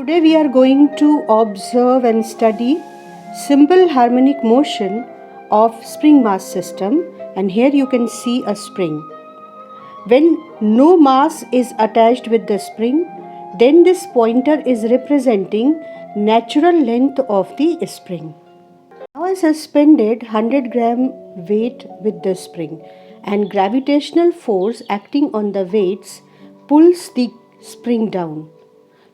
Today we are going to observe and study simple harmonic motion of spring mass system, and here you can see a spring. When no mass is attached with the spring, then this pointer is representing natural length of the spring. Now I suspended 100-gram weight with the spring, and gravitational force acting on the weights pulls the spring down.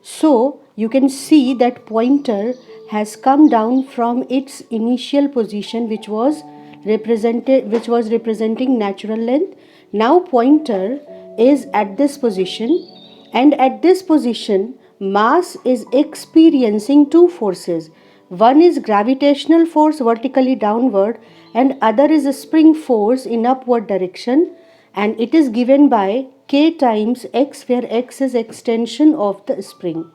So you can see that pointer has come down from its initial position, which was representing natural length. Now pointer is at this position, and at this position mass is experiencing two forces. One is gravitational force vertically downward, and other is a spring force in upward direction, and it is given by k times x, where x is extension of the spring.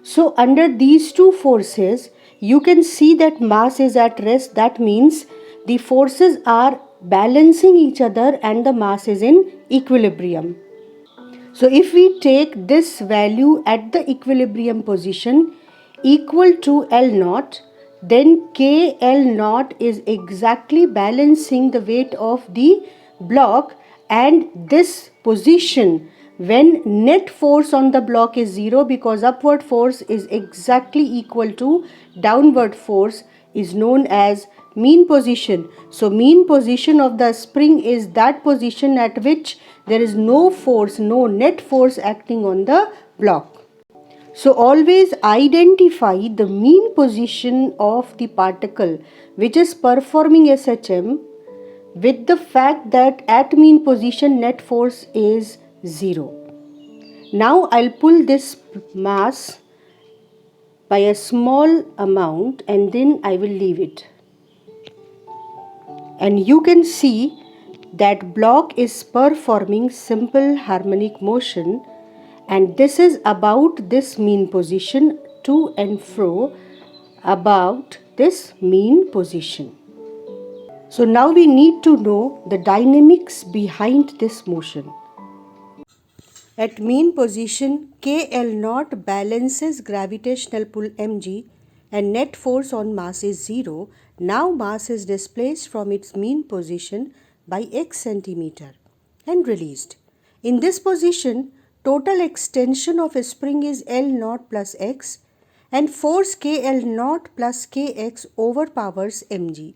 So under these two forces, you can see that mass is at rest. That means the forces are balancing each other and the mass is in equilibrium. So if we take this value at the equilibrium position equal to L naught, then K L naught is exactly balancing the weight of the block, and this position when net force on the block is 0, because upward force is exactly equal to downward force, is known as mean position. So mean position of the spring is that position at which there is no force, no net force acting on the block. So always identify the mean position of the particle which is performing SHM with the fact that at mean position net force is 0. Now I'll pull this mass by a small amount and then I will leave it. And you can see that block is performing simple harmonic motion, and this is about this mean position to and fro about this mean position. So now we need to know the dynamics behind this motion. At mean position, KL naught balances gravitational pull mg and net force on mass is 0. Now mass is displaced from its mean position by x centimeter and released. In this position, total extension of a spring is L naught plus x, and force KL naught plus kx overpowers mg.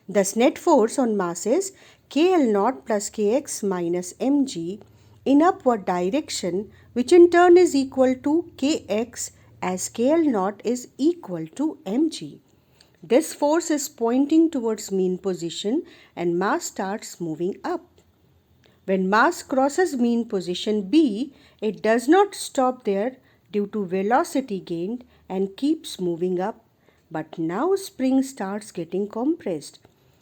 Thus net force on mass is KL naught plus kx minus mg in upward direction, which in turn is equal to kx, as KL naught is equal to mg. This force is pointing towards mean position and mass starts moving up. When mass crosses mean position B, it does not stop there due to velocity gained and keeps moving up. But now spring starts getting compressed,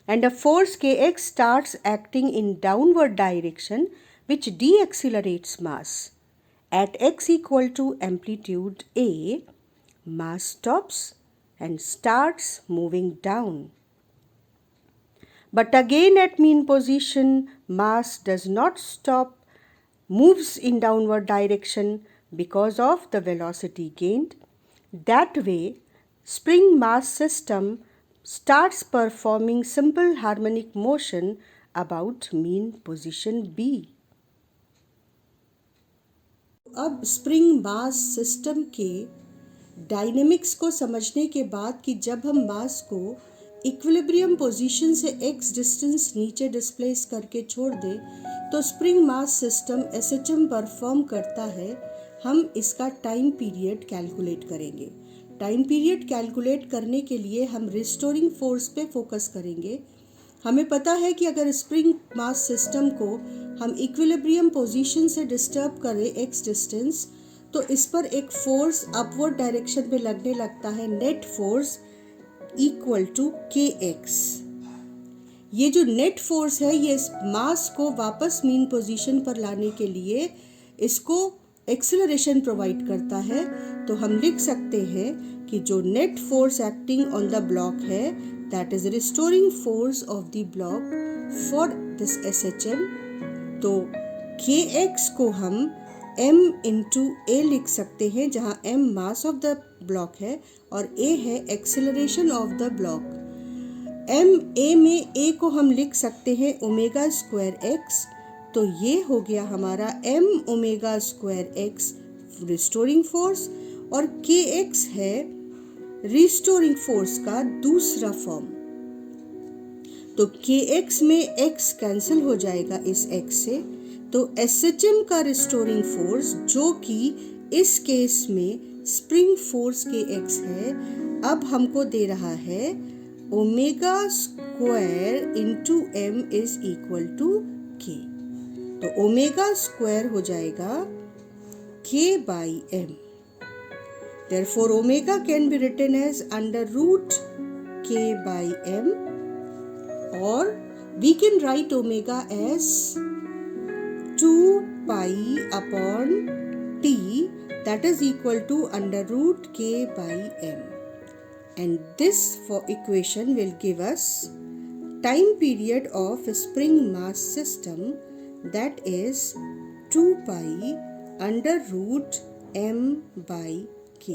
and a force kx starts acting in downward direction, which deaccelerates mass. At x equal to amplitude A, mass stops and starts moving down. But again at mean position, mass does not stop, moves in downward direction because of the velocity gained. That way, spring mass system starts performing simple harmonic motion about mean position B. अब spring mass system के dynamics को समझने के बाद कि जब हम मास को इक्विलिब्रियम पोजीशन से x डिस्टेंस नीचे डिस्प्लेस करके छोड़ दें तो spring mass system SHM perform करता है, हम इसका टाइम पीरियड कैलकुलेट करेंगे। टाइम पीरियड कैलकुलेट करने के लिए हम रिस्टोरिंग फोर्स पे फोकस करेंगे। हमें पता है कि अगर स्प्रिंग मास सिस्टम को हम इक्विलिब्रियम पोजीशन से डिस्टर्ब करें x डिस्टेंस, तो इस पर एक फोर्स अपवर्ड डायरेक्शन में लगने लगता है, net force equal to kx। ये जो नेट फोर्स है ये मास को वापस मीन पोजीशन पर लाने के लिए इसको एक्सेलरेशन प्रोवाइड करता है। तो हम लिख सकते हैं कि जो net force acting on the block है, that is restoring force of the block for this SHM। तो kx को हम m इंटू ए लिख सकते हैं, जहाँ m mass of the block है और a है acceleration of the block. m a में a को हम लिख सकते हैं ओमेगा स्क्वायर x, तो ये हो गया हमारा m omega square x restoring force, और kx है रिस्टोरिंग फोर्स का दूसरा फॉर्म। तो kx में x कैंसिल हो जाएगा इस x से, तो SHM का रिस्टोरिंग फोर्स जो कि इस केस में स्प्रिंग फोर्स kx है, अब हमको दे रहा है omega square into m is equal to k। तो ओमेगा स्क्वायर हो जाएगा k by m। Therefore, omega can be written as under root k by m, or we can write omega as 2 pi upon t, that is equal to under root k by m. And this for equation will give us time period of a spring mass system, that is 2 pi under root m by k.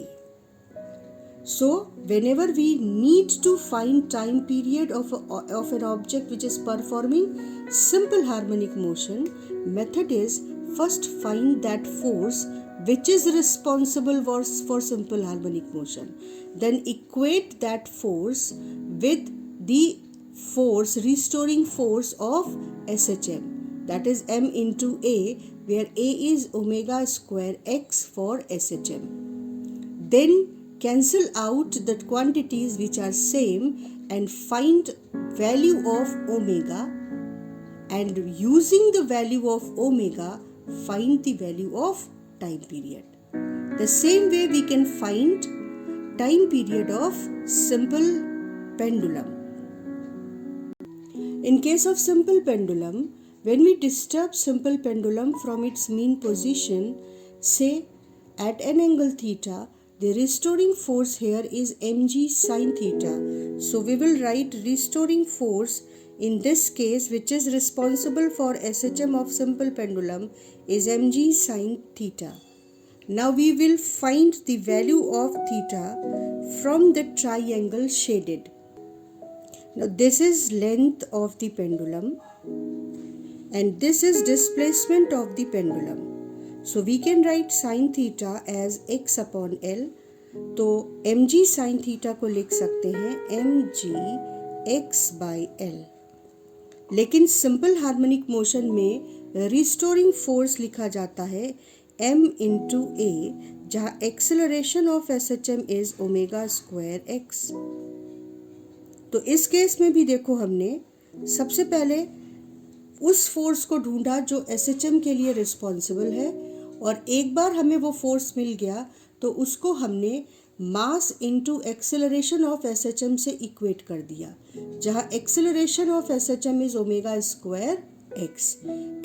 So whenever we need to find time period of an object which is performing simple harmonic motion, method is first find that force which is responsible for simple harmonic motion, then equate that force with the force restoring force of SHM, that is m into a, where a is omega square x for SHM. Then cancel out the quantities which are same and find value of omega, and using the value of omega find the value of time period. The same way we can find time period of simple pendulum. In case of simple pendulum, when we disturb simple pendulum from its mean position, say at an angle theta, the restoring force here is mg sin theta. So we will write restoring force in this case, which is responsible for SHM of simple pendulum, is mg sin theta. Now we will find the value of theta from the triangle shaded. Now this is length of the pendulum and this is displacement of the pendulum. So we can write sin theta as x upon L. तो mg sin theta को लिख सकते हैं mg x by L। लेकिन simple harmonic motion में restoring force लिखा जाता है m into a, जहाँ acceleration of SHM is omega square x। तो इस केस में भी देखो, हमने सबसे पहले उस फोर्स को ढूंढा जो SHM के लिए रिस्पॉन्सिबल है, और एक बार हमें वो फोर्स मिल गया तो उसको हमने mass into acceleration of SHM से इक्वेट कर दिया, जहाँ acceleration of SHM is omega square x.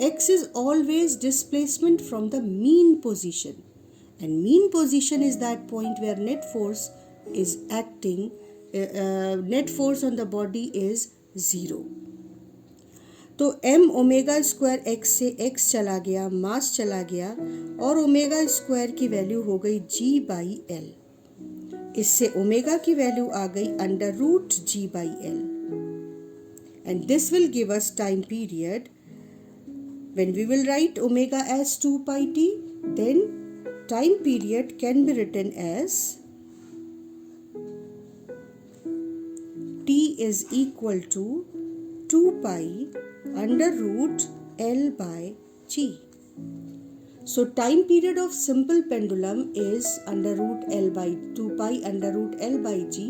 x is always displacement from the mean position, and mean position is that point where net force is acting, net force on the body is 0. तो m omega square x से x चला गया, मास चला गया, और omega square की value हो गई g बाई एल। इससे ओमेगा की वैल्यू आ गई under root g by L, and this will give us time period when we will write omega as 2 pi t, then time period can be written as t is equal to 2 pi under root L by G. So time period of simple pendulum is under root L by 2 pi under root L by G,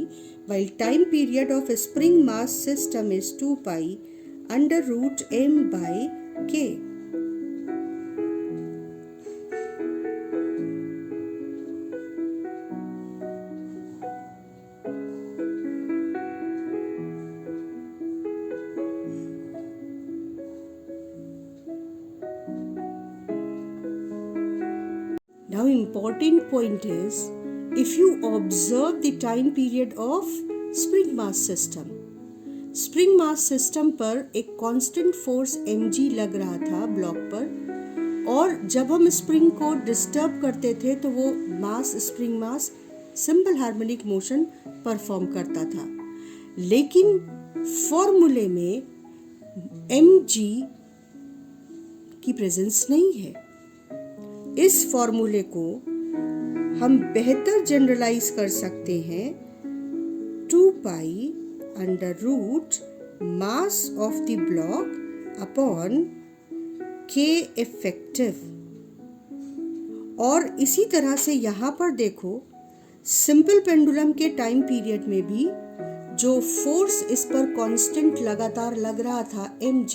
while time period of a spring mass system is 2 pi under root M by K. Now important point is, if you observe the time period of spring mass system, spring mass system पर एक constant force mg लग रहा था block पर, और जब हम spring को डिस्टर्ब करते थे तो वो mass, spring mass simple harmonic motion perform करता था। लेकिन फॉर्मूले में mg की प्रेजेंस नहीं है। इस फॉर्मूले को हम बेहतर जनरलाइज कर सकते हैं 2 pi under root mass of the block upon K effective. और इसी तरह से यहाँ पर देखो, सिंपल पेंडुलम के टाइम पीरियड में भी जो फोर्स इस पर कांस्टेंट लगातार लग रहा था mg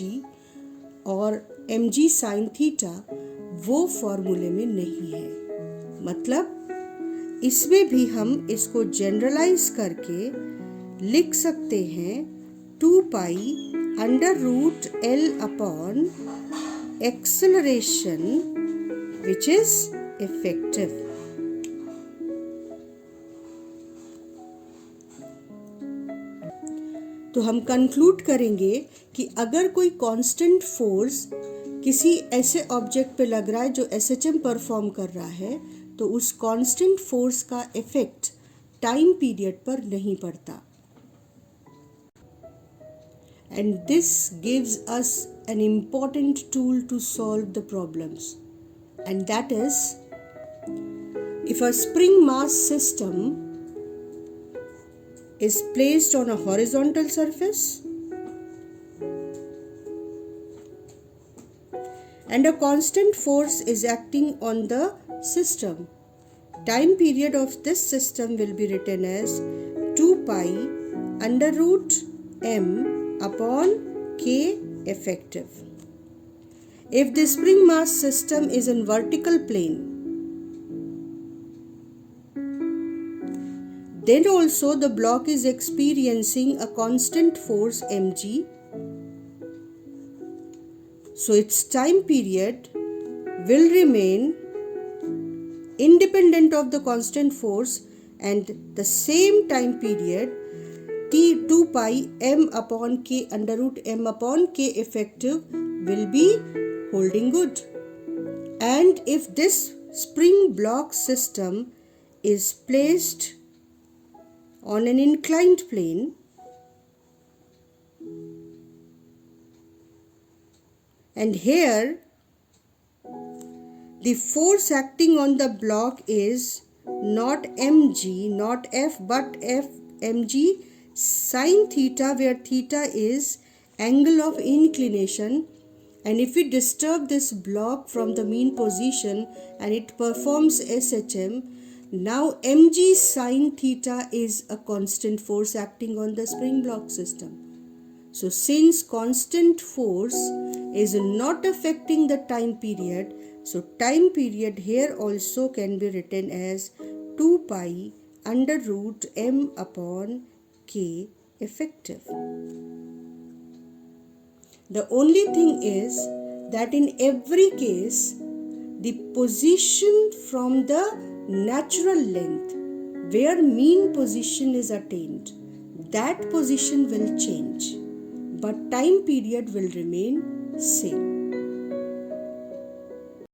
और mg साइन थीटा, वो फॉर्मूले में नहीं है। मतलब इसमें भी हम इसको जनरलाइज करके लिख सकते हैं 2 pi under root L upon acceleration which is effective. तो हम कंक्लूड करेंगे कि अगर कोई कांस्टेंट फोर्स किसी ऐसे ऑब्जेक्ट पे लग रहा है जो SHM परफॉर्म कर रहा है, तो उस कांस्टेंट फोर्स का इफेक्ट टाइम पीरियड पर नहीं पड़ता। And this gives us an important tool to solve the problems, and that is, if a spring mass system is placed on a horizontal surface and a constant force is acting on the system, time period of this system will be written as 2 pi under root m upon K effective. If the spring mass system is in vertical plane, then also the block is experiencing a constant force mg, so its time period will remain independent of the constant force, and the same time period t 2 pi m upon k under root m upon k effective will be holding good. And if this spring block system is placed on an inclined plane, and here the force acting on the block is not mg, not f, but f mg sin theta, where theta is angle of inclination, and if we disturb this block from the mean position and it performs SHM, now mg sin theta is a constant force acting on the spring block system. So since constant force is not affecting the time period, so time period here also can be written as 2 pi under root m upon K effective. The only thing is that in every case, the position from the natural length where mean position is attained, that position will change, but time period will remain same.